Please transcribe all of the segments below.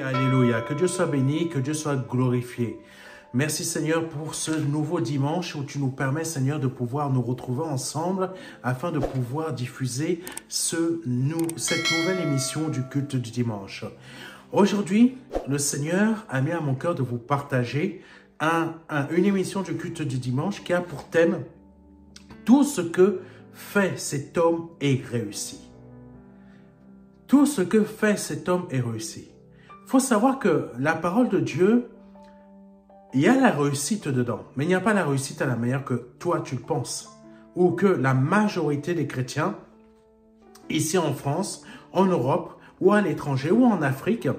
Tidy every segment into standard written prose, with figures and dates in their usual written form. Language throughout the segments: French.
Alléluia, que Dieu soit béni, que Dieu soit glorifié. Merci Seigneur pour ce nouveau dimanche où tu nous permets Seigneur de pouvoir nous retrouver ensemble afin de pouvoir diffuser cette nouvelle émission du culte du dimanche. Aujourd'hui, le Seigneur a mis à mon cœur de vous partager une émission du culte du dimanche qui a pour thème « Tout ce que fait cet homme est réussi ». Tout ce que fait cet homme est réussi. Il faut savoir que la parole de Dieu, il y a la réussite dedans, mais il n'y a pas la réussite à la manière que toi tu le penses, ou que la majorité des chrétiens, ici en France, en Europe, ou à l'étranger, ou en Afrique,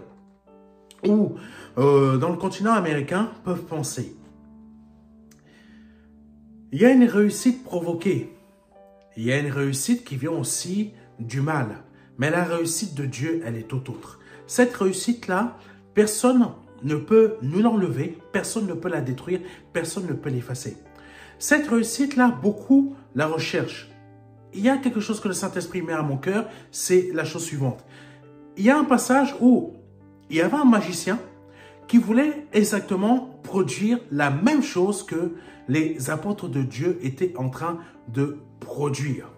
ou dans le continent américain, peuvent penser. Il y a une réussite provoquée, il y a une réussite qui vient aussi du mal, mais la réussite de Dieu, elle est tout autre. Cette réussite-là, personne ne peut nous l'enlever, personne ne peut la détruire, personne ne peut l'effacer. Cette réussite-là, beaucoup la recherchent. Il y a quelque chose que le Saint-Esprit met à mon cœur, c'est la chose suivante. Il y a un passage où il y avait un magicien qui voulait exactement produire la même chose que les apôtres de Dieu étaient en train de produire.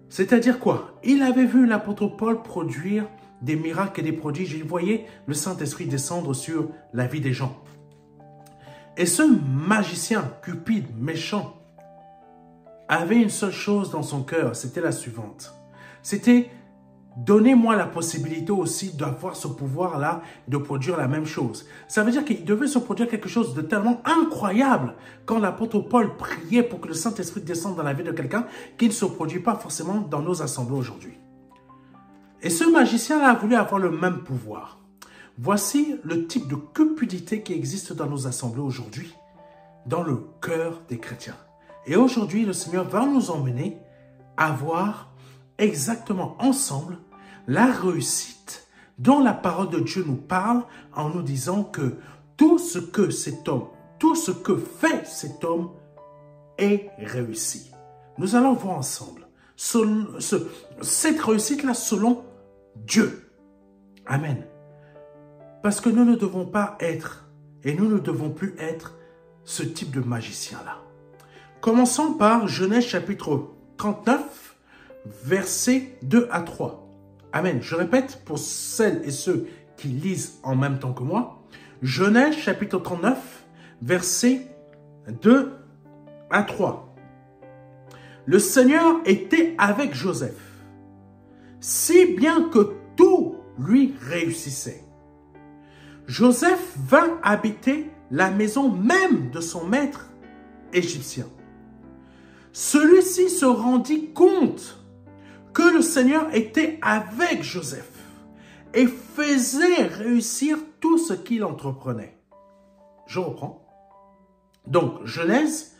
C'est-à-dire quoi? Il avait vu l'apôtre Paul produire des miracles et des prodiges. Il voyait le Saint-Esprit descendre sur la vie des gens. Et ce magicien, cupide, méchant, avait une seule chose dans son cœur, c'était la suivante. C'était, donnez-moi la possibilité aussi d'avoir ce pouvoir-là, de produire la même chose. Ça veut dire qu'il devait se produire quelque chose de tellement incroyable quand l'apôtre Paul priait pour que le Saint-Esprit descende dans la vie de quelqu'un qui ne se produit pas forcément dans nos assemblées aujourd'hui. Et ce magicien-là a voulu avoir le même pouvoir. Voici le type de cupidité qui existe dans nos assemblées aujourd'hui, dans le cœur des chrétiens. Et aujourd'hui, le Seigneur va nous emmener à voir exactement ensemble la réussite dont la parole de Dieu nous parle en nous disant que tout ce que cet homme, tout ce que fait cet homme est réussi. Nous allons voir ensemble cette réussite-là selon Dieu. Amen. Parce que nous ne devons pas être, et nous ne devons plus être, ce type de magicien-là. Commençons par Genèse chapitre 39, versets 2 à 3. Amen. Je répète pour celles et ceux qui lisent en même temps que moi. Genèse chapitre 39, versets 2 à 3. Le Seigneur était avec Joseph, si bien que tout lui réussissait. Joseph vint habiter la maison même de son maître égyptien. Celui-ci se rendit compte que le Seigneur était avec Joseph et faisait réussir tout ce qu'il entreprenait. Je reprends. Donc, Genèse,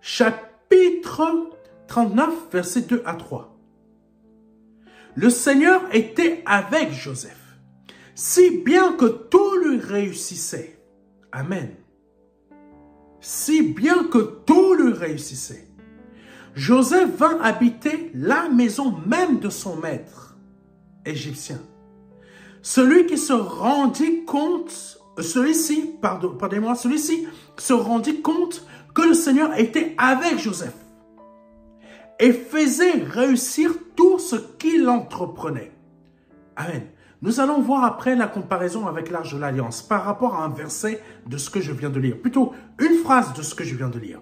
chapitre 39, versets 2 à 3. Le Seigneur était avec Joseph, si bien que tout lui réussissait. Amen. Si bien que tout lui réussissait. Joseph vint habiter la maison même de son maître égyptien. Celui-ci se rendit compte que le Seigneur était avec Joseph et faisait réussir tout ce qu'il entreprenait. Amen. Nous allons voir après la comparaison avec l'Arche de l'Alliance par rapport à un verset de ce que je viens de lire. Plutôt, une phrase de ce que je viens de lire.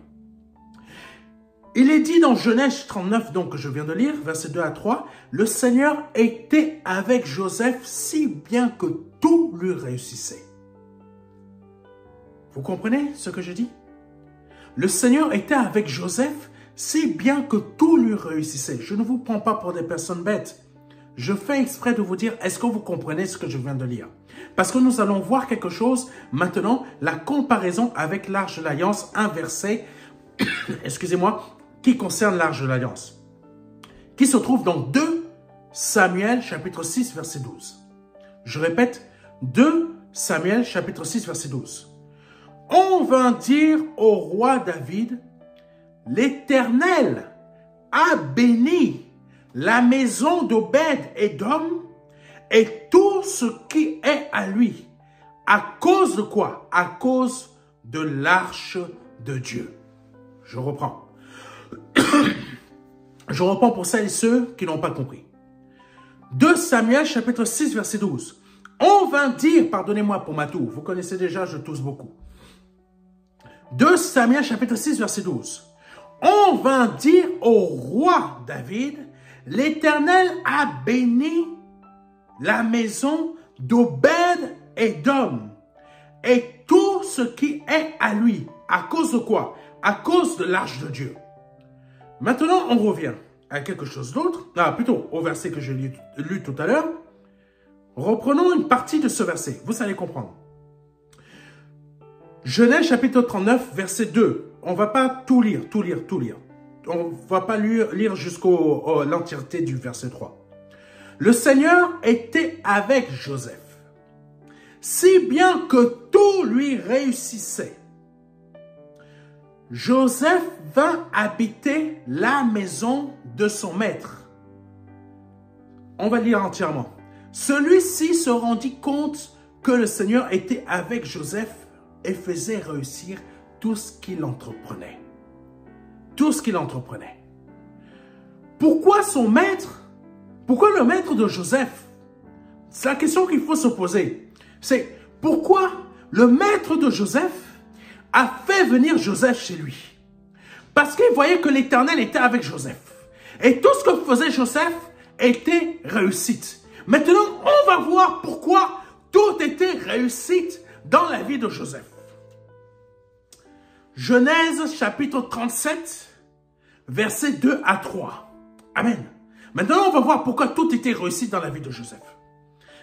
Il est dit dans Genèse 39, donc que je viens de lire, versets 2 à 3, « Le Seigneur était avec Joseph si bien que tout lui réussissait. » Vous comprenez ce que je dis? Le Seigneur était avec Joseph si bien que tout lui réussissait. Je ne vous prends pas pour des personnes bêtes. Je fais exprès de vous dire, est-ce que vous comprenez ce que je viens de lire? Parce que nous allons voir quelque chose maintenant, la comparaison avec l'Arche de l'Alliance, un verset, excusez-moi, qui concerne l'Arche de l'Alliance, qui se trouve dans 2 Samuel chapitre 6 verset 12. Je répète, 2 Samuel chapitre 6 verset 12. On vint dire au roi David, l'Éternel a béni la maison d'Obed-Édom et tout ce qui est à lui. À cause de quoi? À cause de l'arche de Dieu. Je reprends. Je reprends pour celles et ceux qui n'ont pas compris. 2 Samuel chapitre 6 verset 12. On vint dire, pardonnez-moi pour ma toux, vous connaissez déjà, je tousse beaucoup. 2 Samuel chapitre 6 verset 12. On vint dire au roi David, l'Éternel a béni la maison d'Obed-Édom et tout ce qui est à lui. À cause de quoi? À cause de l'arche de Dieu. Maintenant, on revient à quelque chose d'autre. Plutôt au verset que j'ai lu tout à l'heure. Reprenons une partie de ce verset. Vous allez comprendre. Genèse chapitre 39, verset 2. On ne va pas tout lire. On ne va pas lire jusqu'à l'entièreté du verset 3. Le Seigneur était avec Joseph, si bien que tout lui réussissait. Joseph vint habiter la maison de son maître. On va lire entièrement. Celui-ci se rendit compte que le Seigneur était avec Joseph et faisait réussir tout ce qu'il entreprenait. Tout ce qu'il entreprenait. Pourquoi son maître? Pourquoi le maître de Joseph? C'est la question qu'il faut se poser. C'est pourquoi le maître de Joseph a fait venir Joseph chez lui. Parce qu'il voyait que l'Éternel était avec Joseph. Et tout ce que faisait Joseph était réussite. Maintenant, on va voir pourquoi tout était réussite dans la vie de Joseph. Genèse chapitre 37, versets 2 à 3. Amen. Maintenant, on va voir pourquoi tout était réussite dans la vie de Joseph.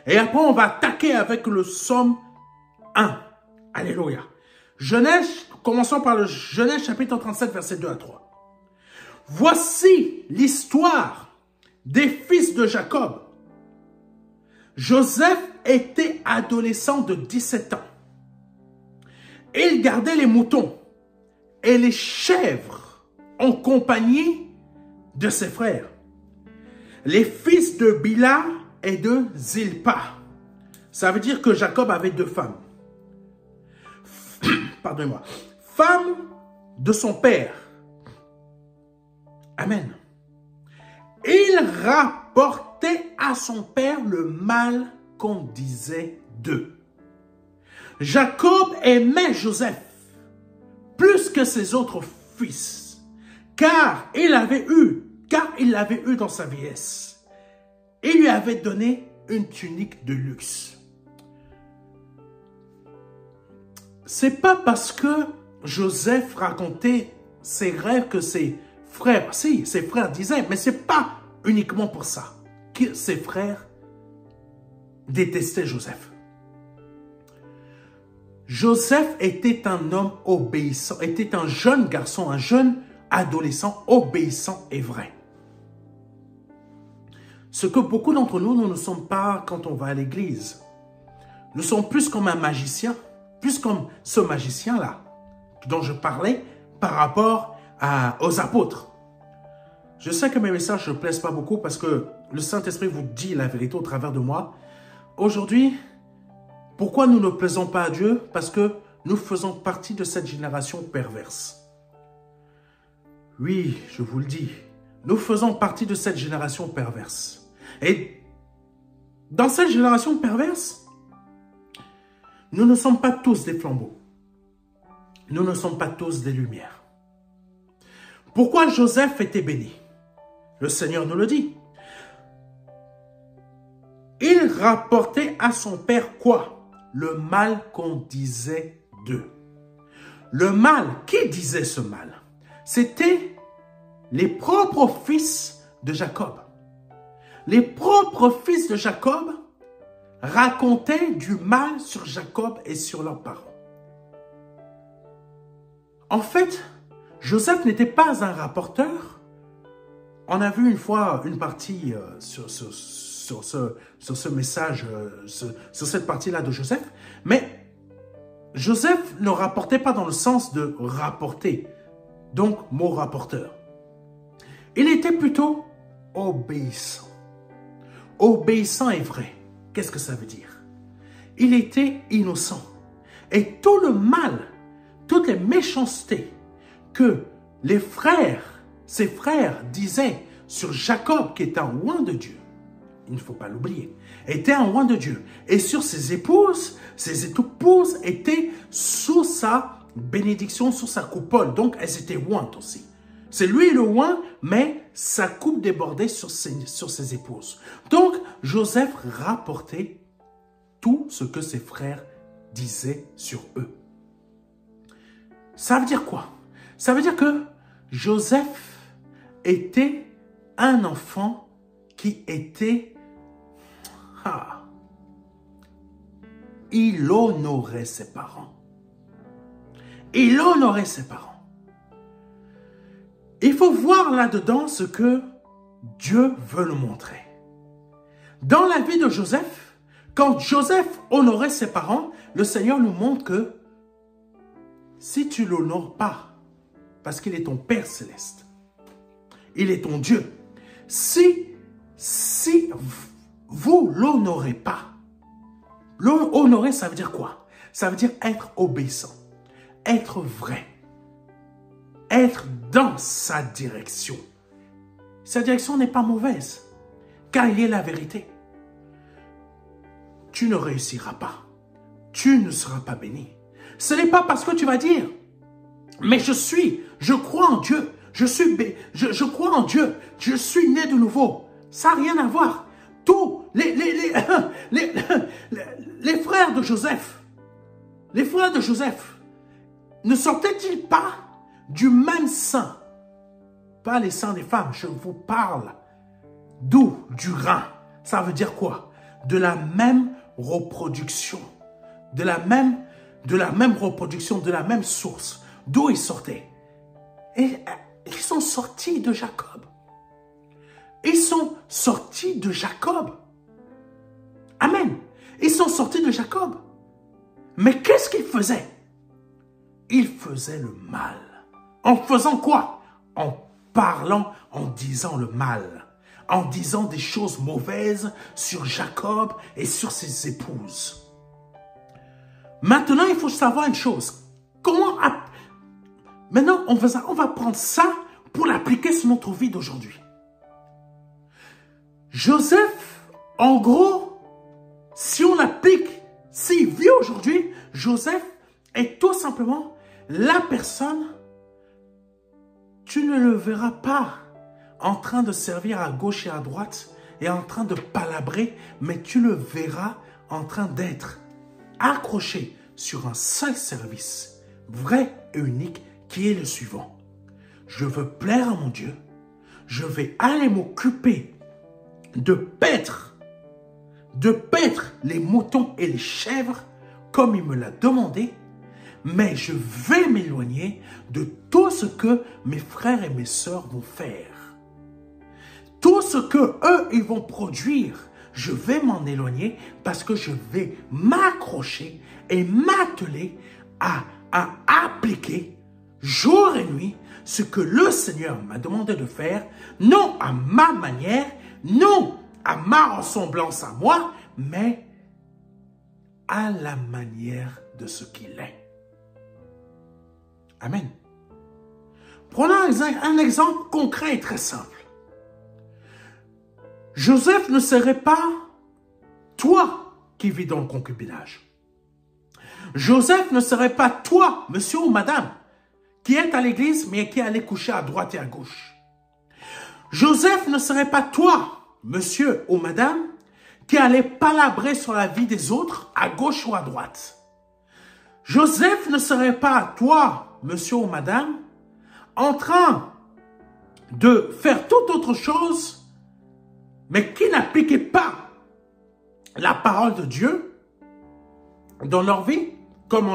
Et après, on va attaquer avec le psaume 1. Alléluia. Genèse, commençons par le Genèse chapitre 37, versets 2 à 3. Voici l'histoire des fils de Jacob. Joseph était adolescent de 17 ans. Il gardait les moutons et les chèvres en compagnie de ses frères, les fils de Bila et de Zilpa. Ça veut dire que Jacob avait 2 femmes. Pardonnez-moi. Femme de son père. Amen. Il rapportait à son père le mal qu'on disait d'eux. Jacob aimait Joseph plus que ses autres fils, car il l'avait eu dans sa vieillesse. Il lui avait donné une tunique de luxe. C'est pas parce que Joseph racontait ses rêves que ses frères, si, ses frères disaient, mais c'est pas uniquement pour ça que ses frères détestaient Joseph. Joseph était un homme obéissant, était un jeune garçon, un jeune adolescent obéissant et vrai. Ce que beaucoup d'entre nous, nous ne sommes pas quand on va à l'église. Nous sommes plus comme un magicien, plus comme ce magicien-là dont je parlais par rapport aux apôtres. Je sais que mes messages ne plaisent pas beaucoup parce que le Saint-Esprit vous dit la vérité au travers de moi. Aujourd'hui, pourquoi nous ne plaisons pas à Dieu? Parce que nous faisons partie de cette génération perverse. Oui, je vous le dis, nous faisons partie de cette génération perverse. Et dans cette génération perverse, nous ne sommes pas tous des flambeaux. Nous ne sommes pas tous des lumières. Pourquoi Joseph était béni? Le Seigneur nous le dit. Il rapportait à son père quoi? Le mal qu'on disait d'eux. Le mal, qui disait ce mal? C'était les propres fils de Jacob. Les propres fils de Jacob racontaient du mal sur Jacob et sur leurs parents. En fait, Joseph n'était pas un rapporteur. On a vu une fois une partie sur ce message, sur cette partie-là de Joseph. Mais Joseph ne rapportait pas dans le sens de rapporter. Donc, mot rapporteur. Il était plutôt obéissant. Obéissant et vrai. Qu'est-ce que ça veut dire? Il était innocent. Et tout le mal, toutes les méchancetés que les frères, ses frères disaient sur Jacob, qui est un roi de Dieu, il ne faut pas l'oublier, était un roi de Dieu. Et sur ses épouses étaient sous sa bénédiction, sous sa coupole. Donc, elles étaient rointes aussi. C'est lui le roi, mais sa coupe débordait sur ses épouses. Donc, Joseph rapportait tout ce que ses frères disaient sur eux. Ça veut dire quoi? Ça veut dire que Joseph était un enfant qui était... il honorait ses parents. Il honorait ses parents. Il faut voir là-dedans ce que Dieu veut nous montrer. Dans la vie de Joseph, quand Joseph honorait ses parents, le Seigneur nous montre que si tu ne l'honores pas, parce qu'il est ton Père céleste, il est ton Dieu, si vous ne l'honorez pas, honorer, ça veut dire quoi? Ça veut dire être obéissant, être vrai, être dans sa direction. Sa direction n'est pas mauvaise, car il est la vérité. Tu ne réussiras pas. Tu ne seras pas béni. Ce n'est pas parce que tu vas dire, mais je crois en Dieu, je crois en Dieu, je suis né de nouveau. Ça n'a rien à voir. Tous les frères de Joseph, ne sortaient-ils pas du même sein? Pas les seins des femmes, je vous parle d'où? Du rein. Ça veut dire quoi? De la même reproduction, de la même reproduction, de la même source. D'où ils sortaient? Et ils sont sortis de Jacob. Ils sont sortis de Jacob. Amen. Ils sont sortis de Jacob. Mais qu'est-ce qu'ils faisaient? Ils faisaient le mal. En faisant quoi? En parlant, en disant le mal. En disant des choses mauvaises sur Jacob et sur ses épouses. Maintenant, il faut savoir une chose. Maintenant, on va prendre ça pour l'appliquer sur notre vie d'aujourd'hui. Joseph, en gros, si on l'applique, s'il vit aujourd'hui, Joseph est tout simplement la personne, tu ne le verras pas en train de servir à gauche et à droite et en train de palabrer, mais tu le verras en train d'être accroché sur un seul service, vrai et unique, qui est le suivant. Je veux plaire à mon Dieu, je vais aller m'occuper de paître les moutons et les chèvres comme il me l'a demandé, mais je vais m'éloigner de tout ce que mes frères et mes sœurs vont faire. Tout ce que eux, ils vont produire, je vais m'en éloigner parce que je vais m'accrocher et m'atteler à appliquer jour et nuit ce que le Seigneur m'a demandé de faire, non à ma manière, non à ma ressemblance à moi, mais à la manière de ce qu'il est. Amen. Prenons un exemple concret et très simple. Joseph ne serait pas toi qui vis dans le concubinage. Joseph ne serait pas toi, monsieur ou madame, qui est à l'église, mais qui allait coucher à droite et à gauche. Joseph ne serait pas toi, monsieur ou madame, qui allait palabrer sur la vie des autres, à gauche ou à droite. Joseph ne serait pas toi, monsieur ou madame, en train de faire toute autre chose, mais qui n'appliquait pas la parole de Dieu dans leur vie, comme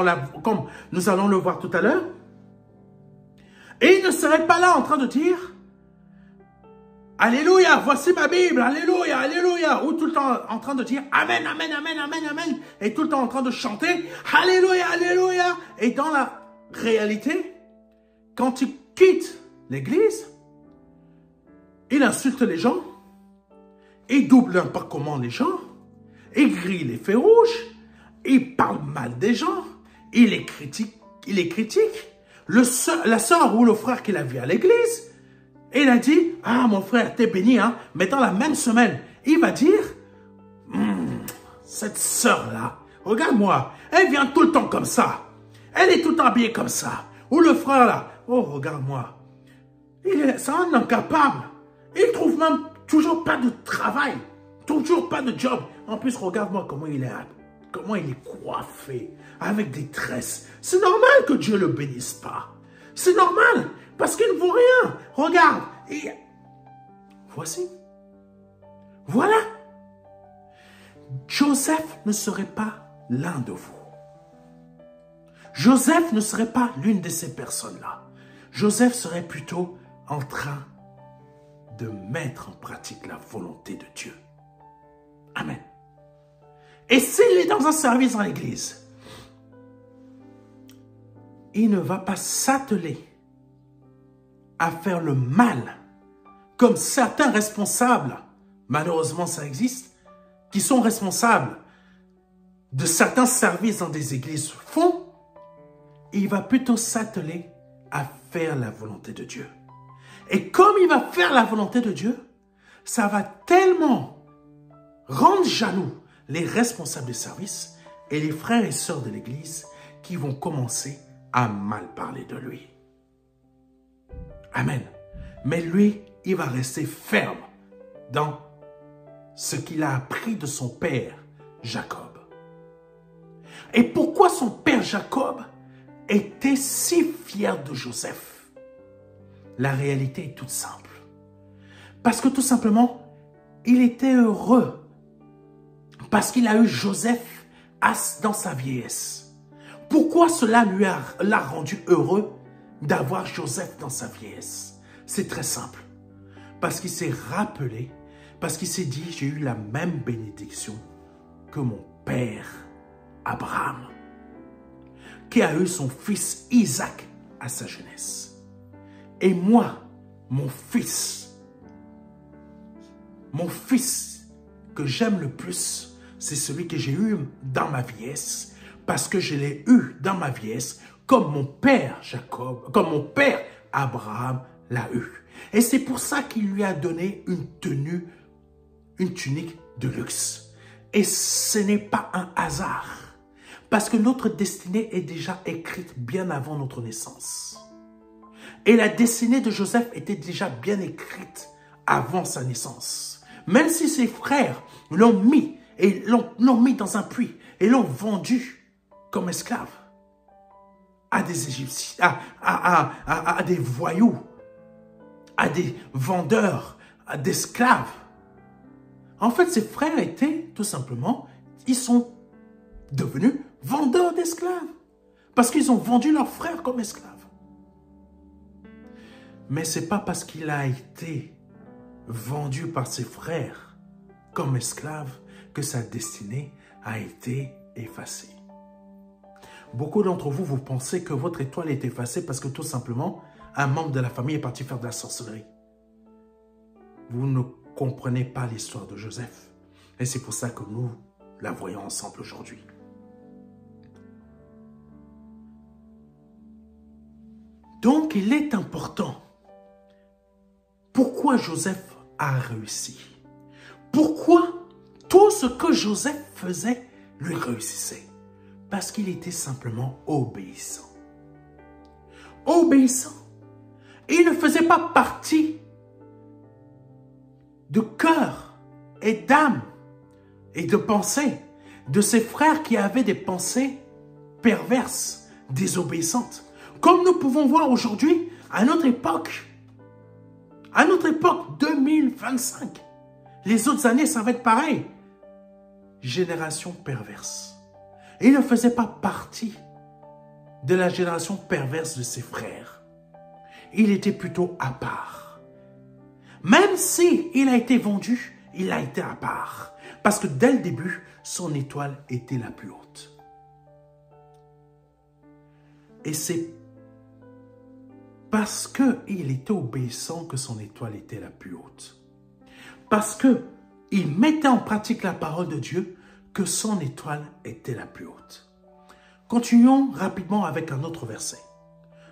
nous allons le voir tout à l'heure. Et il ne serait pas là en train de dire « Alléluia, voici ma Bible, Alléluia, Alléluia » ou tout le temps en train de dire « Amen, Amen, Amen, Amen, Amen » et tout le temps en train de chanter « Alléluia, Alléluia » et dans la réalité, quand il quitte l'église, il insulte les gens, il double n'importe comment les gens, il grille les feux rouges, il parle mal des gens, il les critique. La soeur ou le frère qu'il a vu à l'église, il a dit, ah mon frère, t'es béni, hein, mais dans la même semaine, il va dire, cette soeur-là, regarde-moi, elle vient tout le temps comme ça, elle est tout habillée comme ça, ou le frère là, oh regarde-moi, c'est un incapable, il trouve même toujours pas de travail, toujours pas de job, en plus regarde-moi comment il est coiffé, avec des tresses. C'est normal que Dieu ne le bénisse pas. C'est normal, parce qu'il ne vaut rien. Regarde. Voici. Voilà. Joseph ne serait pas l'un de vous. Joseph ne serait pas l'une de ces personnes-là. Joseph serait plutôt en train de mettre en pratique la volonté de Dieu. Amen. Et s'il est dans un service dans l'église, il ne va pas s'atteler à faire le mal, comme certains responsables, malheureusement ça existe, qui sont responsables de certains services dans des églises font, il va plutôt s'atteler à faire la volonté de Dieu. Et comme il va faire la volonté de Dieu, ça va tellement rendre jaloux les responsables des services et les frères et sœurs de l'église qui vont commencer à mal parler de lui. Amen. Mais lui, il va rester ferme dans ce qu'il a appris de son père Jacob. Et pourquoi son père Jacob était si fier de Joseph? La réalité est toute simple. Parce que tout simplement, il était heureux. Parce qu'il a eu Joseph dans sa vieillesse. Pourquoi cela l'a rendu heureux d'avoir Joseph dans sa vieillesse? C'est très simple. Parce qu'il s'est rappelé, parce qu'il s'est dit, j'ai eu la même bénédiction que mon père Abraham, qui a eu son fils Isaac à sa jeunesse. Et moi, mon fils que j'aime le plus, c'est celui que j'ai eu dans ma vieillesse, parce que je l'ai eu dans ma vieillesse, comme mon père Jacob, comme mon père Abraham l'a eu. Et c'est pour ça qu'il lui a donné une tunique de luxe. Et ce n'est pas un hasard, parce que notre destinée est déjà écrite bien avant notre naissance. Et la destinée de Joseph était déjà bien écrite avant sa naissance. Même si ses frères l'ont mis dans un puits et l'ont vendu comme esclave à des Égyptiens, à des voyous, à des vendeurs d'esclaves. En fait, ses frères étaient tout simplement, ils sont devenus vendeurs d'esclaves parce qu'ils ont vendu leurs frères comme esclaves. Mais ce n'est pas parce qu'il a été vendu par ses frères comme esclave que sa destinée a été effacée. Beaucoup d'entre vous, vous pensez que votre étoile est effacée parce que tout simplement, un membre de la famille est parti faire de la sorcellerie. Vous ne comprenez pas l'histoire de Joseph. Et c'est pour ça que nous la voyons ensemble aujourd'hui. Donc, il est important. Pourquoi Joseph a réussi? Pourquoi tout ce que Joseph faisait lui réussissait? Parce qu'il était simplement obéissant. Obéissant. Il ne faisait pas partie de cœur et d'âme et de pensée de ses frères qui avaient des pensées perverses, désobéissantes. Comme nous pouvons voir aujourd'hui, à notre époque 2025, les autres années, ça va être pareil. Génération perverse. Il ne faisait pas partie de la génération perverse de ses frères. Il était plutôt à part. Même si il a été vendu, il a été à part. Parce que dès le début, son étoile était la plus haute. Et c'est parce qu'il était obéissant que son étoile était la plus haute. Parce qu'il mettait en pratique la parole de Dieu que son étoile était la plus haute. Continuons rapidement avec un autre verset.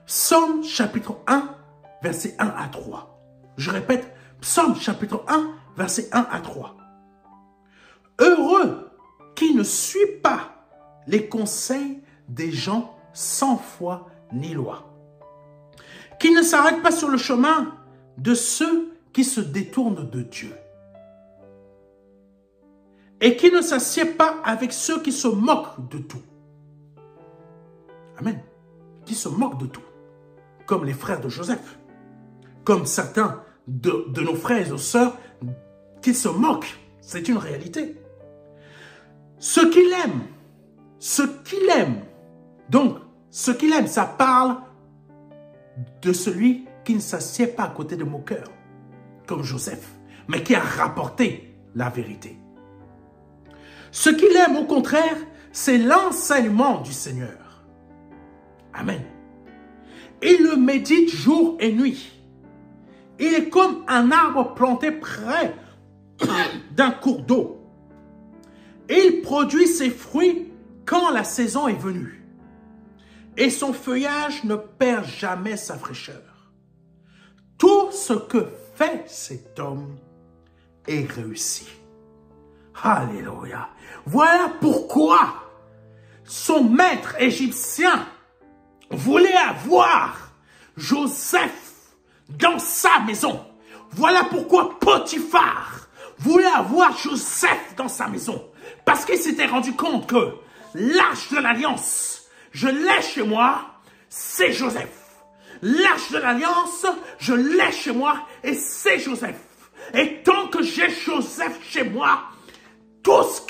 Psaume chapitre 1, versets 1 à 3. Je répète, Psaume chapitre 1, versets 1 à 3. Heureux qui ne suit pas les conseils des gens sans foi ni loi, qui ne s'arrête pas sur le chemin de ceux qui se détournent de Dieu, et qui ne s'assied pas avec ceux qui se moquent de tout. Amen. Qui se moquent de tout. Comme les frères de Joseph. Comme certains de nos frères et nos sœurs qui se moquent. C'est une réalité. Ce qu'il aime. Donc, ce qu'il aime, ça parle de celui qui ne s'assied pas à côté de moqueurs, comme Joseph, mais qui a rapporté la vérité. Ce qu'il aime, au contraire, c'est l'enseignement du Seigneur. Amen. Il le médite jour et nuit. Il est comme un arbre planté près d'un cours d'eau. Il produit ses fruits quand la saison est venue. Et son feuillage ne perd jamais sa fraîcheur. Tout ce que fait cet homme est réussi. Alléluia. Voilà pourquoi son maître égyptien voulait avoir Joseph dans sa maison. Voilà pourquoi Potiphar voulait avoir Joseph dans sa maison. Parce qu'il s'était rendu compte que l'arche de l'alliance, je l'ai chez moi, c'est Joseph. L'arche de l'alliance, je l'ai chez moi et c'est Joseph. Et tant que j'ai Joseph chez moi, tout ce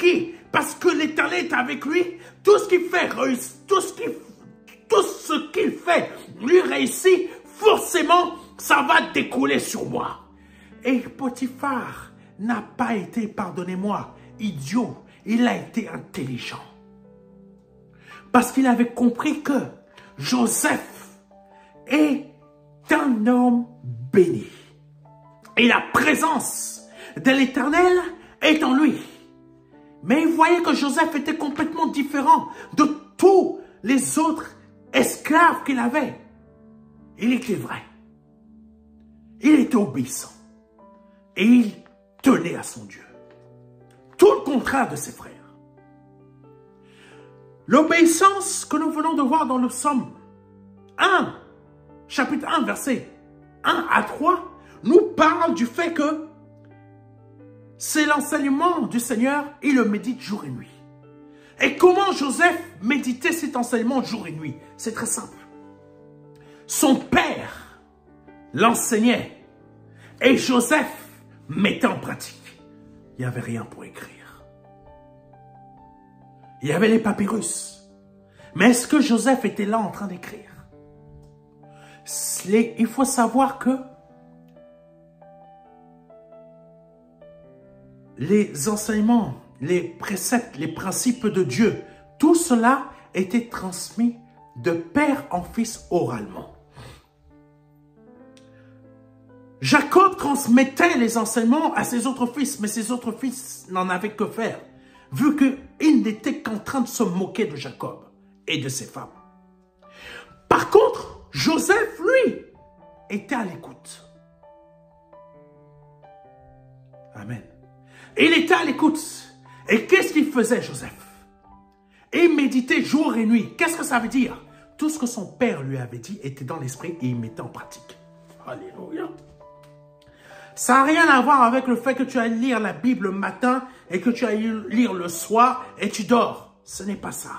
parce que l'Éternel est avec lui, tout ce qu'il fait lui réussit, forcément, ça va découler sur moi. Et Potiphar n'a pas été, pardonnez-moi, idiot, il a été intelligent. Parce qu'il avait compris que Joseph est un homme béni. Et la présence de l'Éternel est en lui. Mais il voyait que Joseph était complètement différent de tous les autres esclaves qu'il avait. Il était vrai. Il était obéissant. Et il tenait à son Dieu. Tout le contraire de ses frères. L'obéissance que nous venons de voir dans le psaume 1, chapitre 1, verset 1 à 3, nous parle du fait que c'est l'enseignement du Seigneur, il le médite jour et nuit. Et comment Joseph méditait cet enseignement jour et nuit? C'est très simple. Son père l'enseignait et Joseph mettait en pratique. Il n'y avait rien pour écrire. Il y avait les papyrus. Mais est-ce que Joseph était là en train d'écrire? Il faut savoir que les enseignements, les préceptes, les principes de Dieu, tout cela était transmis de père en fils oralement. Jacob transmettait les enseignements à ses autres fils, mais ses autres fils n'en avaient que faire, vu qu'il n'était qu'en train de se moquer de Jacob et de ses femmes. Par contre, Joseph, lui, était à l'écoute. Amen. Il était à l'écoute. Et qu'est-ce qu'il faisait, Joseph? Il méditait jour et nuit. Qu'est-ce que ça veut dire? Tout ce que son père lui avait dit était dans l'esprit et il mettait en pratique. Alléluia. Ça n'a rien à voir avec le fait que tu ailles lire la Bible le matin et que tu ailles lire le soir et tu dors. Ce n'est pas ça.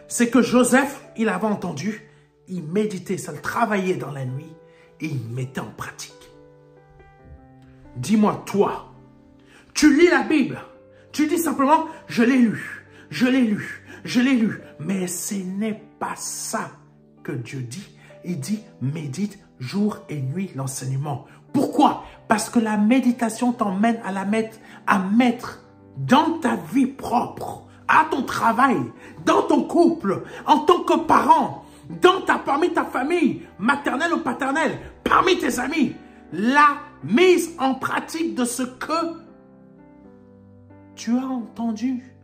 C'est que Joseph, il avait entendu, il méditait, ça le travaillait dans la nuit et il mettait en pratique. Dis-moi, toi, tu lis la Bible, tu dis simplement, je l'ai lu, je l'ai lu, je l'ai lu. Mais ce n'est pas ça que Dieu dit. Il dit, médite jour et nuit l'enseignement. Pourquoi? Parce que la méditation t'emmène à mettre dans ta vie propre, à ton travail, dans ton couple, en tant que parent, parmi ta famille, maternelle ou paternelle, parmi tes amis, la mise en pratique de ce que tu as entendu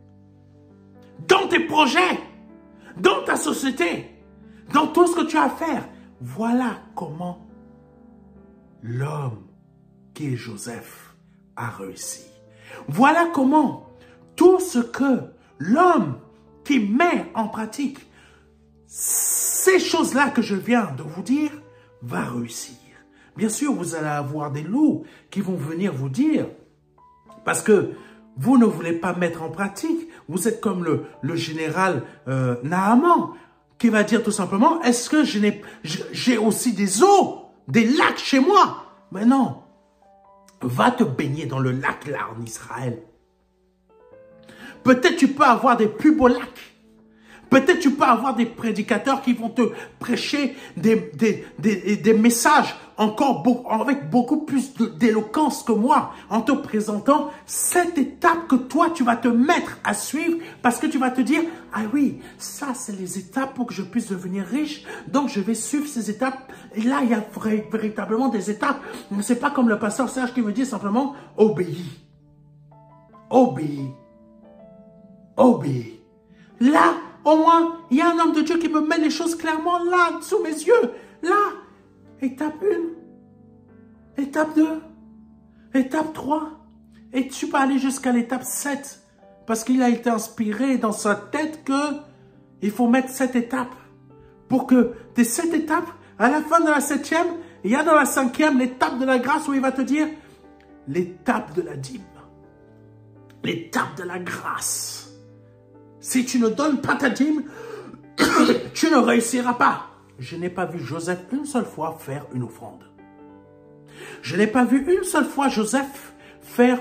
dans tes projets, dans ta société, dans tout ce que tu as à faire. Voilà comment l'homme qui est Joseph a réussi. Voilà comment tout ce que l'homme qui met en pratique ces choses-là que je viens de vous dire va réussir. Bien sûr, vous allez avoir des loups qui vont venir vous dire, parce que vous ne voulez pas mettre en pratique, vous êtes comme le général Naaman, qui va dire tout simplement, est-ce que j'ai aussi des eaux, des lacs chez moi? Mais non, va te baigner dans le lac là en Israël. Peut-être tu peux avoir des plus beaux lacs. Peut-être tu peux avoir des prédicateurs qui vont te prêcher des messages avec beaucoup plus d'éloquence que moi, en te présentant cette étape que toi, tu vas te mettre à suivre parce que tu vas te dire, ah oui, ça, c'est les étapes pour que je puisse devenir riche. Donc, je vais suivre ces étapes. Et là, il y a véritablement des étapes. Ce n'est pas comme le pasteur Serge qui me dit simplement, obéis. Obéis. Obéis. Là, au moins, il y a un homme de Dieu qui me met les choses clairement là, sous mes yeux. Là, étape 1, étape 2, étape 3. Et tu peux aller jusqu'à l'étape 7. Parce qu'il a été inspiré dans sa tête qu'il faut mettre 7 étapes. Pour que des 7 étapes, à la fin de la 7e, il y a dans la 5e l'étape de la grâce où il va te dire l'étape de la dîme. L'étape de la grâce. Si tu ne donnes pas ta dîme, tu ne réussiras pas. Je n'ai pas vu Joseph une seule fois faire une offrande. Je n'ai pas vu une seule fois Joseph faire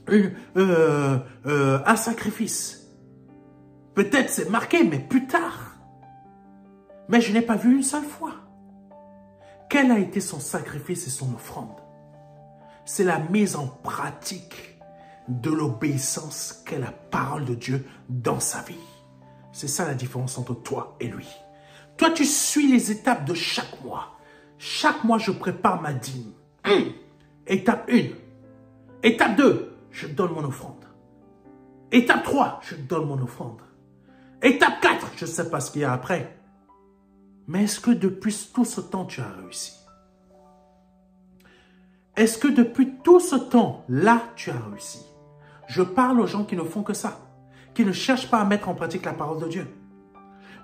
un sacrifice. Peut-être c'est marqué, mais plus tard. Mais je n'ai pas vu une seule fois. Quel a été son sacrifice et son offrande? C'est la mise en pratique de l'obéissance qu'est la parole de Dieu dans sa vie. C'est ça la différence entre toi et lui. Toi, tu suis les étapes de chaque mois. Chaque mois, je prépare ma dîme. Étape 1. Étape 2, je donne mon offrande. Étape 3, je donne mon offrande. Étape 4, je ne sais pas ce qu'il y a après. Mais est-ce que depuis tout ce temps, tu as réussi? Est-ce que depuis tout ce temps-là, tu as réussi? Je parle aux gens qui ne font que ça, qui ne cherchent pas à mettre en pratique la parole de Dieu.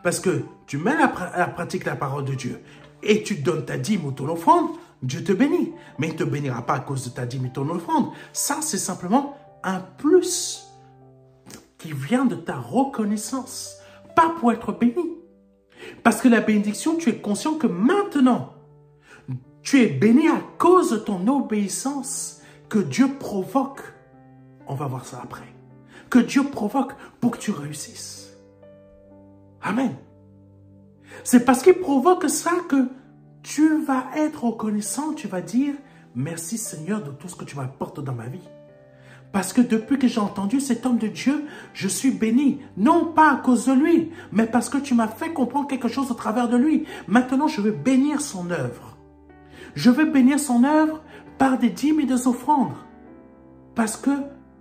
Parce que tu mets à pratique la parole de Dieu et tu donnes ta dîme ou ton offrande, Dieu te bénit. Mais il ne te bénira pas à cause de ta dîme et ton offrande. Ça, c'est simplement un plus qui vient de ta reconnaissance, pas pour être béni. Parce que la bénédiction, tu es conscient que maintenant, tu es béni à cause de ton obéissance que Dieu provoque. On va voir ça après. Que Dieu provoque pour que tu réussisses. Amen. C'est parce qu'il provoque ça que tu vas être reconnaissant. Tu vas dire, merci Seigneur de tout ce que tu m'apportes dans ma vie. Parce que depuis que j'ai entendu cet homme de Dieu, je suis béni. Non pas à cause de lui, mais parce que tu m'as fait comprendre quelque chose au travers de lui. Maintenant, je veux bénir son œuvre. Je veux bénir son œuvre par des dîmes et des offrandes. Parce que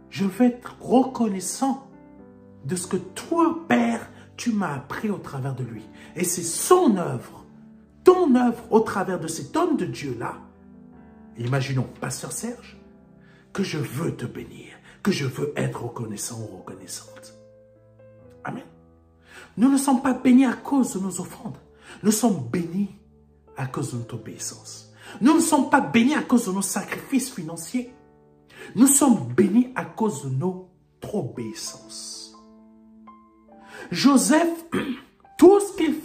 je vais être reconnaissant de ce que toi, Père, tu m'as appris au travers de lui. Et c'est son œuvre, ton œuvre au travers de cet homme de Dieu-là. Imaginons, Pasteur Serge, que je veux te bénir, que je veux être reconnaissant ou reconnaissante. Amen. Nous ne sommes pas bénis à cause de nos offrandes. Nous sommes bénis à cause de notre obéissance. Nous ne sommes pas bénis à cause de nos sacrifices financiers. Nous sommes bénis à cause de notre obéissance. Joseph, tout ce qu'il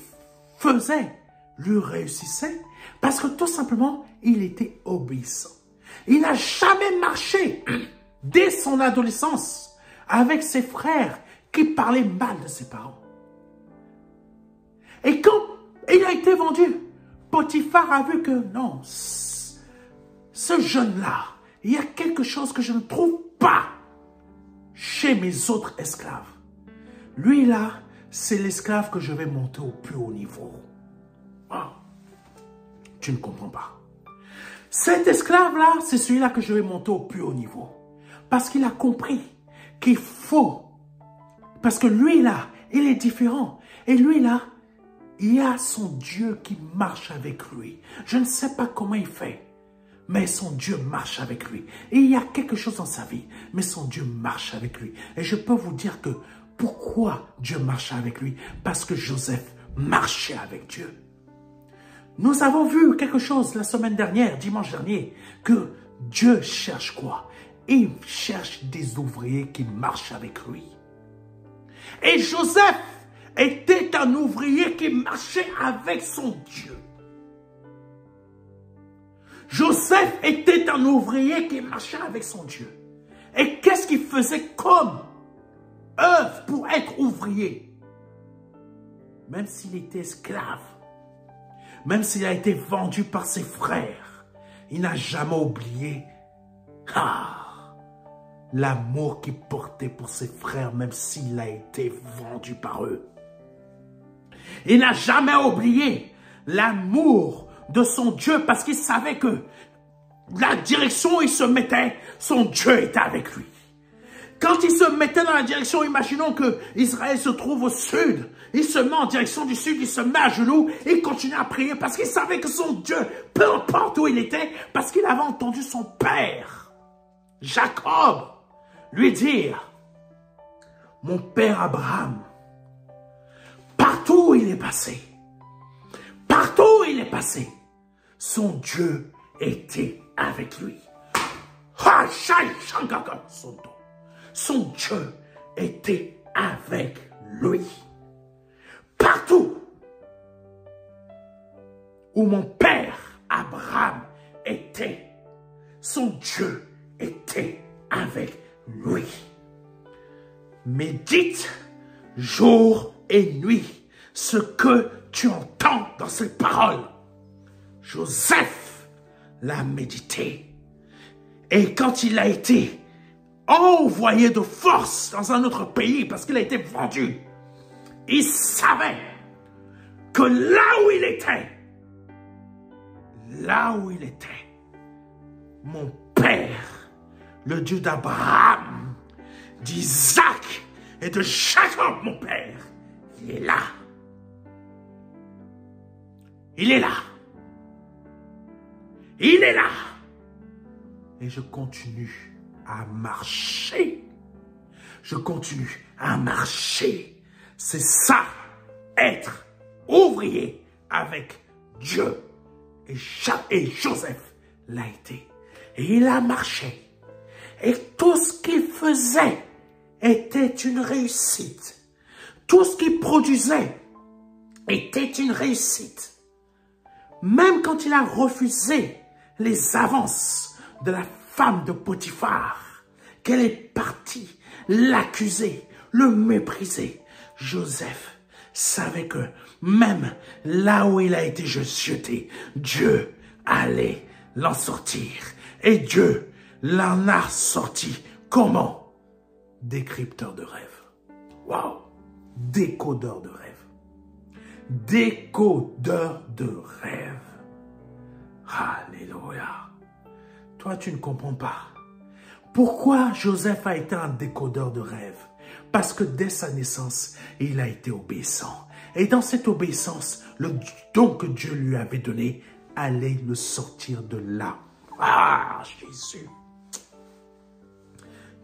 faisait lui réussissait parce que tout simplement, il était obéissant. Il n'a jamais marché dès son adolescence avec ses frères qui parlaient mal de ses parents. Et quand il a été vendu, Potiphar a vu que non, ce jeune-là, il y a quelque chose que je ne trouve pas chez mes autres esclaves. Lui là, c'est l'esclave que je vais monter au plus haut niveau. Oh, tu ne comprends pas. Cet esclave-là, c'est celui-là que je vais monter au plus haut niveau. Parce qu'il a compris qu'il faut Parce que lui, là, il est différent. Et lui, là, il y a son Dieu qui marche avec lui. Je ne sais pas comment il fait, mais son Dieu marche avec lui. Et il y a quelque chose dans sa vie, mais son Dieu marche avec lui. Et je peux vous dire que pourquoi Dieu marche avec lui? Parce que Joseph marchait avec Dieu. Nous avons vu quelque chose la semaine dernière, dimanche dernier, que Dieu cherche quoi? Il cherche des ouvriers qui marchent avec lui. Et Joseph était un ouvrier qui marchait avec son Dieu. Joseph était un ouvrier qui marchait avec son Dieu. Et qu'est-ce qu'il faisait comme œuvre pour être ouvrier? Même s'il était esclave, même s'il a été vendu par ses frères, il n'a jamais oublié l'amour qu'il portait pour ses frères, même s'il a été vendu par eux. Il n'a jamais oublié l'amour de son Dieu parce qu'il savait que la direction où il se mettait, son Dieu était avec lui. Quand il se mettait dans la direction, imaginons que Israël se trouve au sud, il se met en direction du sud, il se met à genoux, et il continue à prier parce qu'il savait que son Dieu, peu importe où il était, parce qu'il avait entendu son père, Jacob, lui dire, mon père Abraham, partout où il est passé, son Dieu était avec lui. Son Dieu était avec lui. Partout où mon père Abraham était, son Dieu était avec lui. Médite jour et nuit ce que tu entends dans ces paroles. Joseph l'a médité. Et quand il a été envoyé de force dans un autre pays parce qu'il a été vendu, il savait que là où il était, mon père, le Dieu d'Abraham, d'Isaac et de Jacob, mon père, il est là. Il est là. Il est là. Et je continue à marcher. Je continue à marcher. C'est ça, être ouvrier avec Dieu. Et Joseph l'a été. Et il a marché. Et tout ce qu'il faisait était une réussite. Tout ce qu'il produisait était une réussite. Même quand il a refusé les avances de la femme de Potiphar, qu'elle est partie l'accuser, le mépriser, Joseph savait que même là où il a été jeté, Dieu allait l'en sortir. Et Dieu l'en a sorti. Comment? Décrypteur de rêves. Waouh! Décodeur de rêves. Décodeur de rêves. Alléluia. Toi, tu ne comprends pas. Pourquoi Joseph a été un décodeur de rêves? Parce que dès sa naissance, il a été obéissant. Et dans cette obéissance, le don que Dieu lui avait donné allait le sortir de là. Ah, Jésus.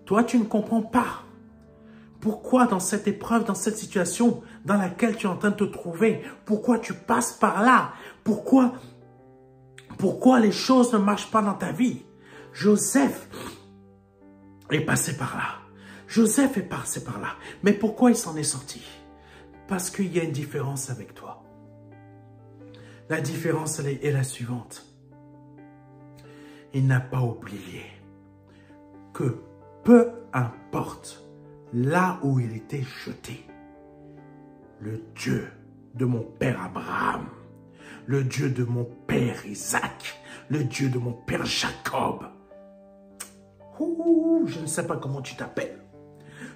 Toi, tu ne comprends pas. Pourquoi dans cette épreuve, dans cette situation dans laquelle tu es en train de te trouver, pourquoi tu passes par là? Pourquoi les choses ne marchent pas dans ta vie? Joseph est passé par là. Joseph est passé par là. Mais pourquoi il s'en est sorti? Parce qu'il y a une différence avec toi. La différence est la suivante. Il n'a pas oublié que peu importe là où il était jeté, le Dieu de mon père Abraham, le Dieu de mon père Isaac, le Dieu de mon père Jacob. Je ne sais pas comment tu t'appelles.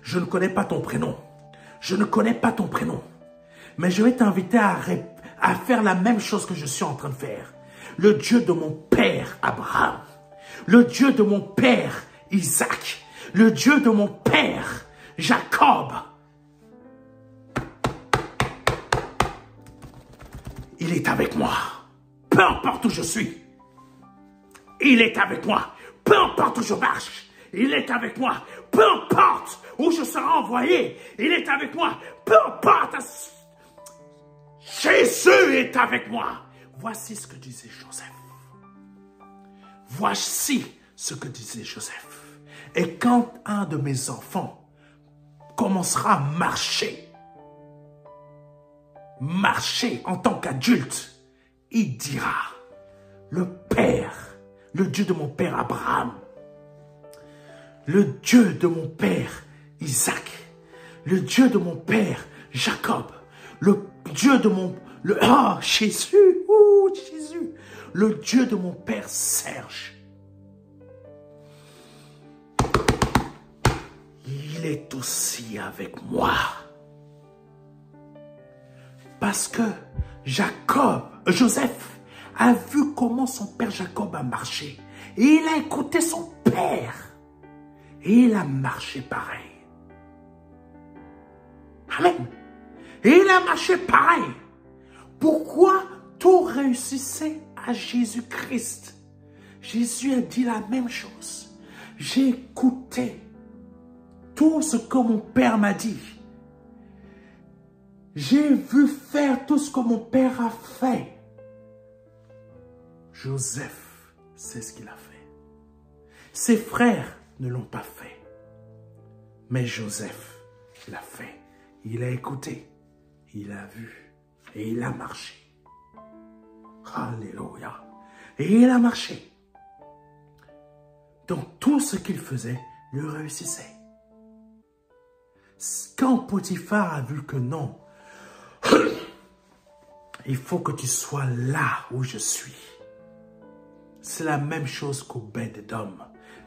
Je ne connais pas ton prénom. Je ne connais pas ton prénom. Mais je vais t'inviter à faire la même chose que je suis en train de faire. Le Dieu de mon père Abraham, le Dieu de mon père Isaac, le Dieu de mon père Jacob il est avec moi. Peu importe où je suis, il est avec moi. Peu importe où je marche, il est avec moi. Peu importe où je serai envoyé, il est avec moi. Peu importe, Jésus est avec moi. Voici ce que disait Joseph. Voici ce que disait Joseph. Et quand un de mes enfants commencera à marcher en tant qu'adulte, il dira, le Père, le Dieu de mon père Abraham, le Dieu de mon père Isaac, le Dieu de mon père Jacob, le Dieu de mon... Jésus, Jésus, le Dieu de mon père Serge. Il est aussi avec moi. Parce que Joseph a vu comment son père Jacob a marché. Et il a écouté son père. Et il a marché pareil. Amen. Et il a marché pareil. Pourquoi tout réussissait à Jésus-Christ? Jésus a dit la même chose. J'ai écouté tout ce que mon père m'a dit. J'ai vu faire tout ce que mon père a fait. Joseph, c'est ce qu'il a fait. Ses frères ne l'ont pas fait. Mais Joseph l'a fait. Il a écouté, il a vu et il a marché. Alléluia. Et il a marché. Donc tout ce qu'il faisait, il réussissait. Quand Potiphar a vu que non, il faut que tu sois là où je suis. C'est la même chose qu'Obed-Édom.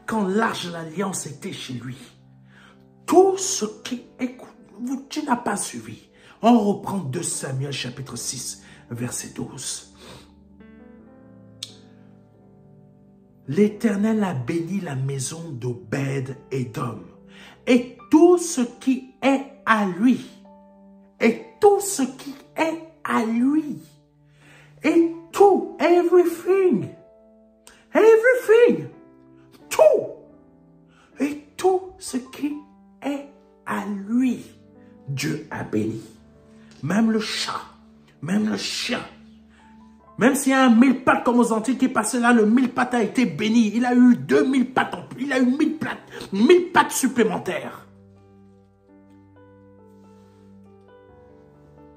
Quand l'Arche de l'Alliance était chez lui, tout ce qui... Écoute, tu n'as pas suivi. On reprend 2 Samuel chapitre 6, verset 12. L'Éternel a béni la maison d'Obed-Édom et tout ce qui est à lui. Et tout ce qui est à lui. Et tout, everything. Everything. Tout. Et tout ce qui est à lui. Dieu a béni. Même le chat, même le chien. Même s'il y a un 1000 pattes comme aux Antilles qui est passé là, le 1000 pattes a été béni. Il a eu 2000 pattes en plus. Il a eu 1000 pattes supplémentaires.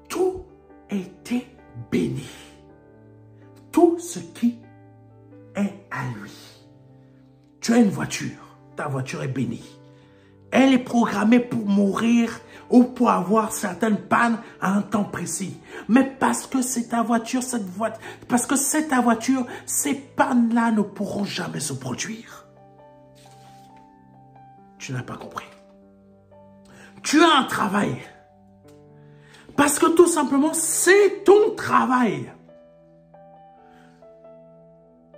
Tout était béni. Tout ce qui est à lui. Tu as une voiture. Ta voiture est bénie. Elle est programmée pour mourir ou pour avoir certaines pannes à un temps précis. Mais parce que c'est ta voiture, parce que c'est ta voiture, ces pannes-là ne pourront jamais se produire. Tu n'as pas compris. Tu as un travail. Parce que tout simplement, c'est ton travail.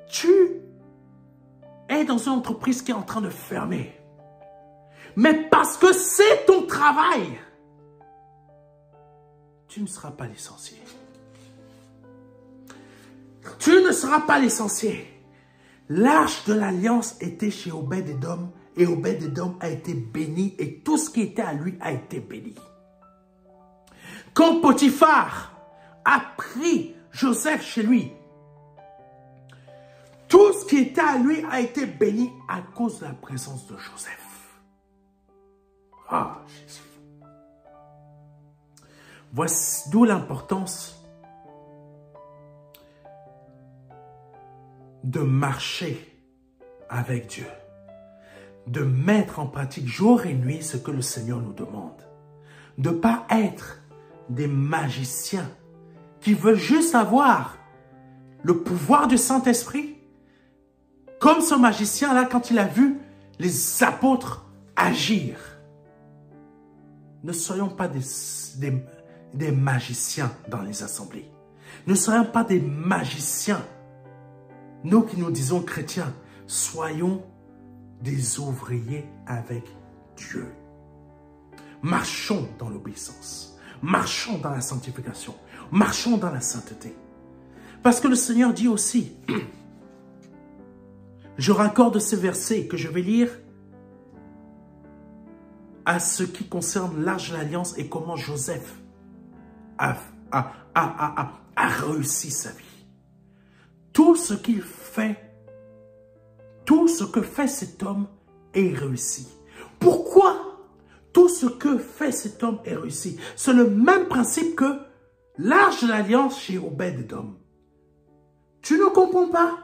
Tu es dans une entreprise qui est en train de fermer. Mais parce que c'est ton travail, tu ne seras pas licencié. Tu ne seras pas licencié. L'Arche de l'Alliance était chez Obed-Édom et Obed-Édom a été béni et tout ce qui était à lui a été béni. Quand Potiphar a pris Joseph chez lui, tout ce qui était à lui a été béni à cause de la présence de Joseph. Ah, Jésus. Voici d'où l'importance de marcher avec Dieu, de mettre en pratique jour et nuit ce que le Seigneur nous demande, de ne pas être des magiciens qui veulent juste avoir le pouvoir du Saint-Esprit, comme ce magicien-là quand il a vu les apôtres agir. Ne soyons pas des magiciens dans les assemblées. Ne soyons pas des magiciens. Nous qui nous disons chrétiens, soyons des ouvriers avec Dieu. Marchons dans l'obéissance. Marchons dans la sanctification. Marchons dans la sainteté. Parce que le Seigneur dit aussi, je raccorde ces versets que je vais lire à ce qui concerne l'arche de l'alliance et comment Joseph a réussi sa vie. Tout ce qu'il fait, tout ce que fait cet homme est réussi. Pourquoi tout ce que fait cet homme est réussi? C'est le même principe que l'arche de l'alliance chez Obed-Edom. Tu ne comprends pas,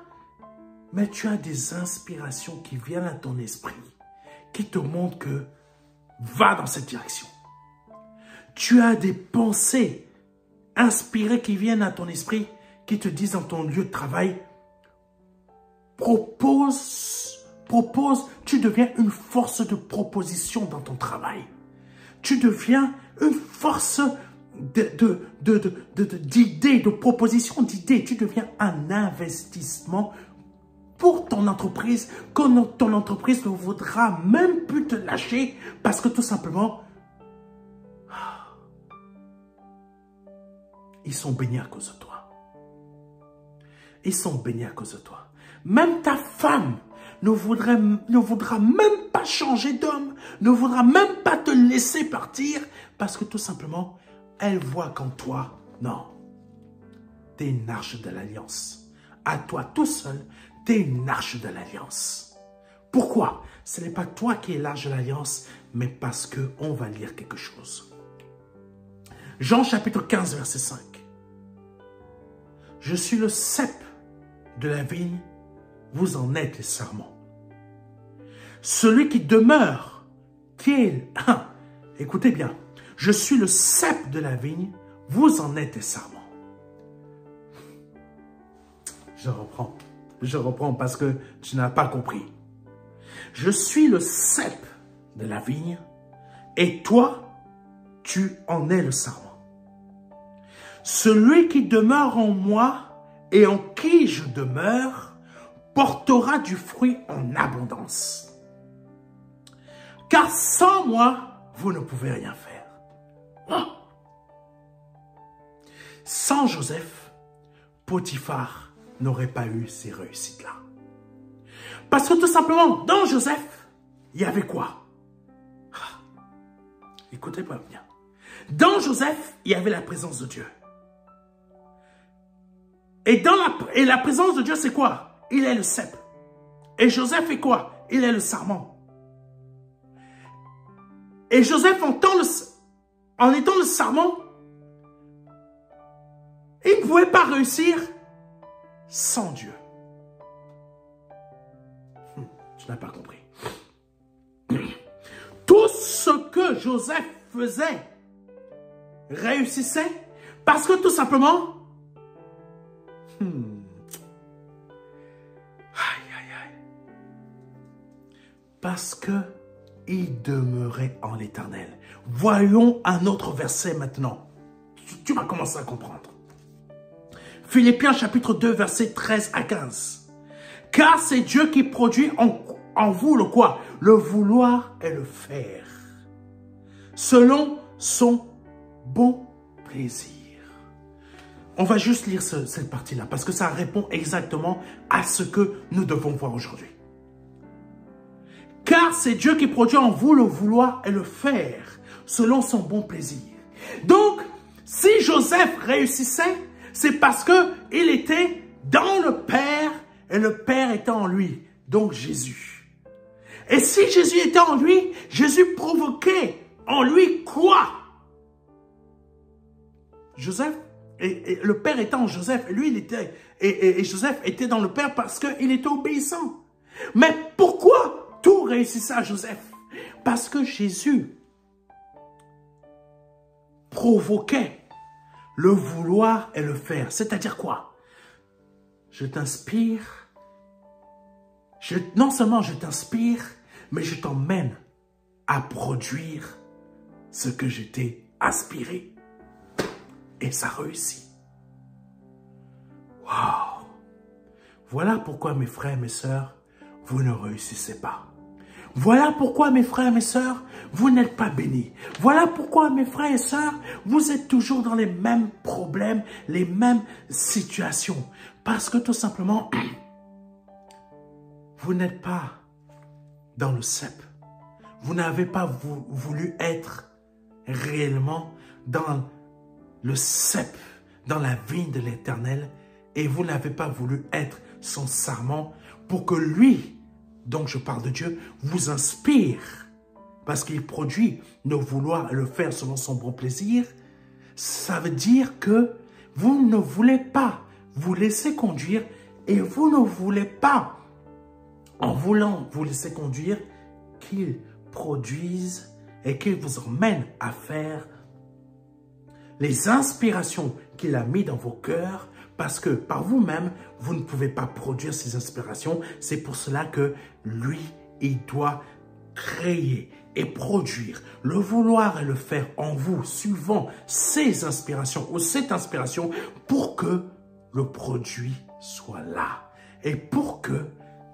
mais tu as des inspirations qui viennent à ton esprit, qui te montrent que va dans cette direction. Tu as des pensées inspirées qui viennent à ton esprit, qui te disent dans ton lieu de travail, propose, tu deviens une force de proposition dans ton travail. Tu deviens une force d'idées, de proposition d'idées. Tu deviens un investissement pour ton entreprise, quand ton entreprise ne voudra même plus te lâcher parce que tout simplement, ils sont bénis à cause de toi. Ils sont bénis à cause de toi. Même ta femme ne voudra même pas changer d'homme, ne voudra même pas te laisser partir parce que tout simplement, elle voit qu'en toi, non, tu es une arche de l'alliance. À toi tout seul, tu es une arche de l'alliance. Pourquoi? Ce n'est pas toi qui es l'arche de l'alliance, mais parce qu'on va lire quelque chose. Jean chapitre 15, verset 5. Je suis le cep de la vigne, vous en êtes les sarments. Celui qui demeure, écoutez bien, je suis le cep de la vigne, vous en êtes les sarments. Je reprends parce que tu n'as pas compris. Je suis le cep de la vigne et toi, tu en es le sarment. Celui qui demeure en moi et en qui je demeure portera du fruit en abondance. Car sans moi, vous ne pouvez rien faire. Oh. Sans Joseph, Potiphar n'aurait pas eu ces réussites-là. Parce que tout simplement, dans Joseph, il y avait quoi? Écoutez-moi bien. Dans Joseph, il y avait la présence de Dieu. Et la présence de Dieu, c'est quoi? Il est le cep. Et Joseph est quoi? Il est le sarment. Et Joseph, en étant le sarment, il ne pouvait pas réussir sans Dieu. Tu n'as pas compris. Tout ce que Joseph faisait réussissait parce que tout simplement, parce que il demeurait en l'Éternel. Voyons un autre verset maintenant. Tu vas commencer à comprendre. Philippiens chapitre 2, versets 13 à 15. Car c'est Dieu qui produit en vous le quoi? Le vouloir et le faire. Selon son bon plaisir. On va juste lire cette partie-là parce que ça répond exactement à ce que nous devons voir aujourd'hui. Car c'est Dieu qui produit en vous le vouloir et le faire selon son bon plaisir. Donc, si Joseph réussissait, c'est parce qu'il était dans le Père et le Père était en lui, donc Jésus. Et si Jésus était en lui, Jésus provoquait en lui quoi? Joseph, et le Père était en Joseph, lui il était, et Joseph était dans le Père parce qu'il était obéissant. Mais pourquoi tout réussissait à Joseph? Parce que Jésus provoquait le vouloir et le faire. C'est-à-dire quoi? Je t'inspire. Non seulement je t'inspire, mais je t'emmène à produire ce que je t'ai aspiré. Et ça réussit. Waouh! Voilà pourquoi mes frères et mes sœurs, vous ne réussissez pas. Voilà pourquoi, mes frères et mes sœurs, vous n'êtes pas bénis. Voilà pourquoi, mes frères et sœurs, vous êtes toujours dans les mêmes problèmes, les mêmes situations. Parce que tout simplement, vous n'êtes pas dans le cep. Vous n'avez pas voulu être réellement dans le cep, dans la vigne de l'Éternel, et vous n'avez pas voulu être son sarment pour que lui, donc je parle de Dieu, vous inspire, parce qu'il produit de vouloir le faire selon son bon plaisir. Ça veut dire que vous ne voulez pas vous laisser conduire, et vous ne voulez pas, en voulant vous laisser conduire, qu'il produise et qu'il vous emmène à faire les inspirations qu'il a mis dans vos cœurs, parce que par vous-même, vous ne pouvez pas produire ces inspirations. C'est pour cela que lui, il doit créer et produire, le vouloir et le faire en vous, suivant ces inspirations ou cette inspiration, pour que le produit soit là. Et pour que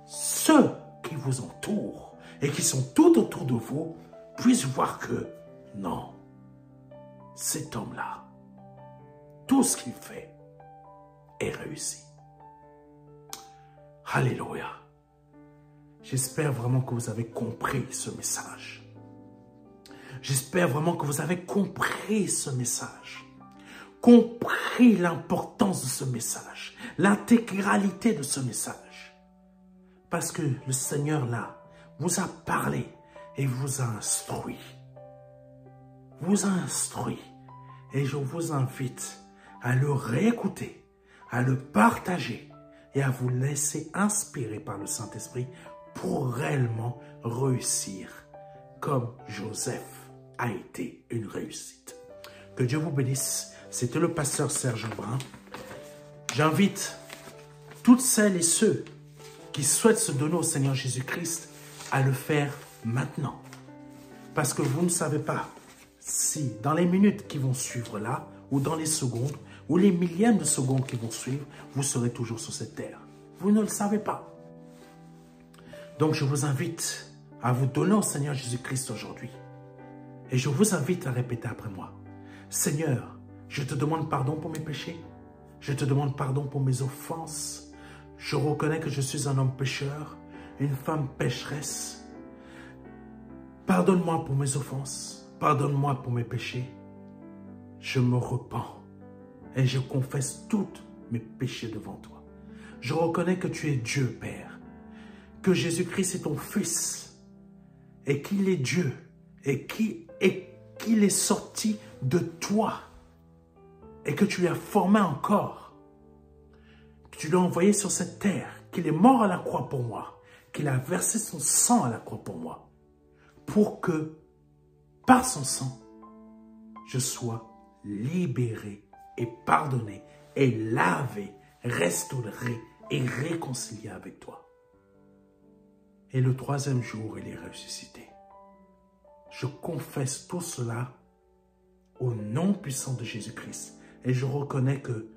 ceux qui vous entourent et qui sont tout autour de vous puissent voir que non, cet homme-là, tout ce qu'il fait est réussi. Alléluia. J'espère vraiment que vous avez compris ce message. J'espère vraiment que vous avez compris ce message. Compris l'importance de ce message. L'intégralité de ce message. Parce que le Seigneur là vous a parlé et vous a instruit. Vous a instruit. Et je vous invite à le réécouter, à le partager et à vous laisser inspirer par le Saint-Esprit pour réellement réussir comme Joseph a été une réussite. Que Dieu vous bénisse. C'était le pasteur Serge Brun. J'invite toutes celles et ceux qui souhaitent se donner au Seigneur Jésus-Christ à le faire maintenant. Parce que vous ne savez pas si dans les minutes qui vont suivre là, ou dans les secondes, ou les millièmes de secondes qui vont suivre, vous serez toujours sur cette terre. Vous ne le savez pas. Donc je vous invite à vous donner au Seigneur Jésus-Christ aujourd'hui. Et je vous invite à répéter après moi. Seigneur, je te demande pardon pour mes péchés. Je te demande pardon pour mes offenses. Je reconnais que je suis un homme pécheur, une femme pécheresse. Pardonne-moi pour mes offenses. Pardonne-moi pour mes péchés. Je me repens et je confesse tous mes péchés devant toi. Je reconnais que tu es Dieu, Père, que Jésus-Christ est ton Fils et qu'il est Dieu et qu'il est sorti de toi et que tu l'as formé encore, que tu l'as envoyé sur cette terre, qu'il est mort à la croix pour moi, qu'il a versé son sang à la croix pour moi, pour que par son sang, je sois libéré et pardonné et lavé, restauré et réconcilié avec toi. Et le troisième jour, il est ressuscité. Je confesse tout cela au nom puissant de Jésus-Christ. Et je reconnais que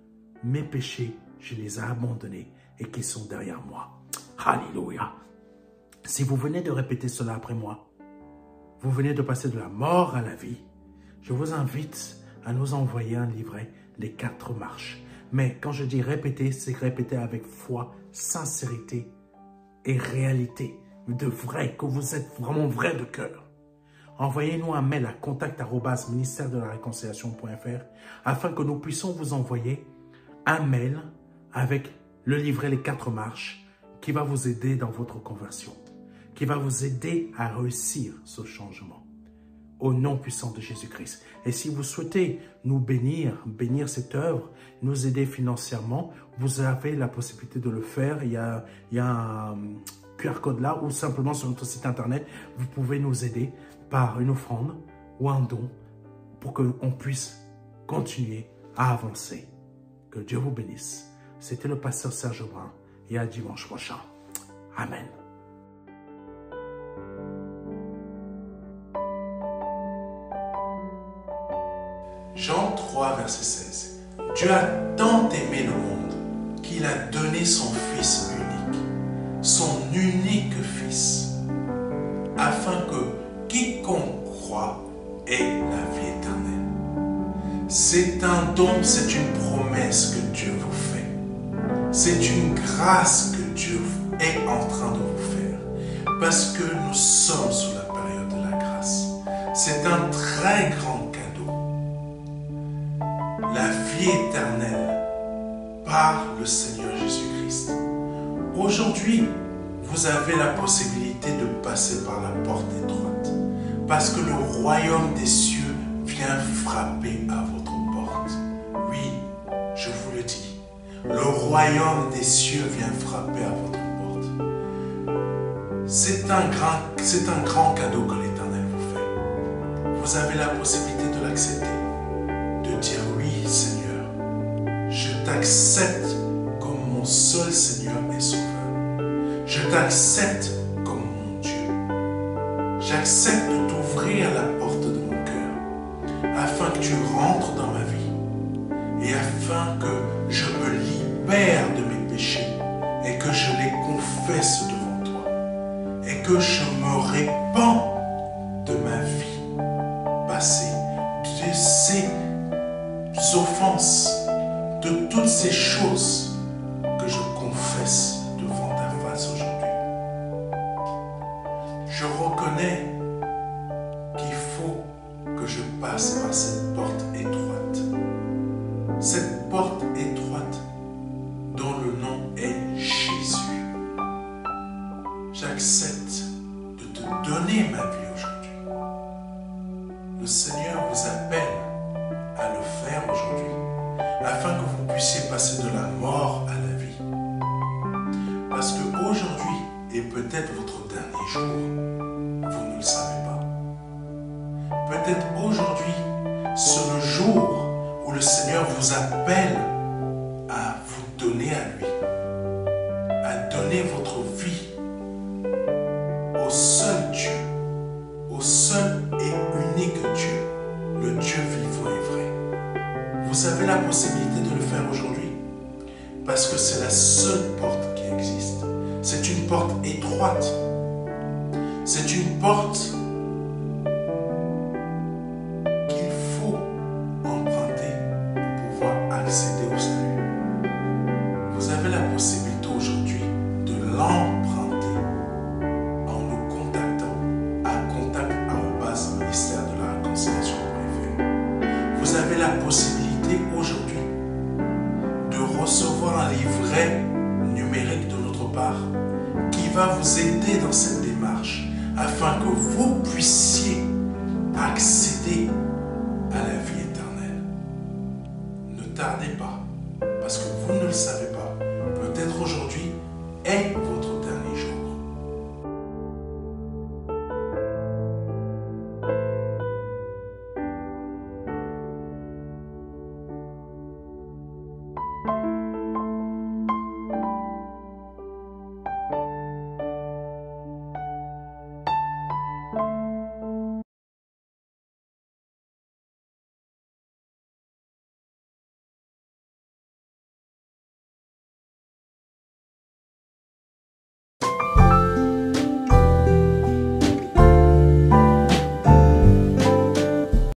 mes péchés, je les ai abandonnés et qu'ils sont derrière moi. Alléluia. Si vous venez de répéter cela après moi, vous venez de passer de la mort à la vie, je vous invite à nous envoyer un livret, les 4 marches. Mais quand je dis répéter, c'est répéter avec foi, sincérité et réalité. De vrai, que vous êtes vraiment vrai de cœur. Envoyez-nous un mail à contact@ministère-de-la-réconciliation.fr afin que nous puissions vous envoyer un mail avec le livret Les 4 marches qui va vous aider dans votre conversion, qui va vous aider à réussir ce changement. Au nom puissant de Jésus-Christ. Et si vous souhaitez nous bénir cette œuvre, nous aider financièrement, vous avez la possibilité de le faire. Il y a un QR code là, ou simplement sur notre site internet, vous pouvez nous aider par une offrande ou un don pour qu'on puisse continuer à avancer. Que Dieu vous bénisse. C'était le pasteur Serge Brun et à dimanche prochain. Amen. Jean 3, verset 16. Dieu a tant aimé le monde qu'il a donné son Fils unique, son unique Fils, afin que quiconque croit ait la vie éternelle. C'est un don, c'est une promesse que Dieu vous fait. C'est une grâce que Dieu est en train de vous faire. Parce que nous sommes sous la période de la grâce. C'est un très grand cadeau. La vie éternelle par le Seigneur Jésus-Christ. Aujourd'hui, vous avez la possibilité de passer par la porte étroite. Parce que le royaume des cieux vient frapper à votre porte. Oui, je vous le dis. Le royaume des cieux vient frapper à votre porte. C'est un grand cadeau que l'Éternel vous fait. Vous avez la possibilité de l'accepter. De dire oui, Seigneur, je t'accepte comme mon seul Seigneur et Sauveur. Je t'accepte comme mon Dieu. J'accepte de t'ouvrir la porte de mon cœur afin que tu rentres dans ma vie et afin que je me libère de mes péchés et que je les confesse devant toi et que je me répands de ma vie passée, de ces offenses, de toutes ces choses que je confesse devant ta face aujourd'hui. Je reconnais qu'il faut que je passe par cette porte étroite. Cette porte étroite dont le nom est Jésus. J'accepte de te donner ma vie aujourd'hui. Le Seigneur vous appelle à le faire aujourd'hui afin que vous puissiez passer de la mort à la vie. Parce qu'aujourd'hui est peut-être votre dernier jour. Vous ne le savez pas. Peut-être aujourd'hui, c'est le jour où le Seigneur vous appelle à vous donner à lui, à donner votre vie au seul Dieu, au seul et unique Dieu, le Dieu vivant et vrai. Vous avez la possibilité de le faire aujourd'hui parce que c'est la seule porte qui existe. C'est une porte étroite. C'est une porte qu'il faut emprunter pour pouvoir accéder au salut. Vous avez la possibilité aujourd'hui de l'emprunter en nous contactant à contact@ministère de la réconciliation.fr. Vous avez la possibilité aujourd'hui de recevoir un livret numérique de notre part qui va vous aider dans cette démarche afin que vous puissiez accéder à la vie éternelle. Ne tardez pas, parce que vous ne le savez pas. Peut-être aujourd'hui est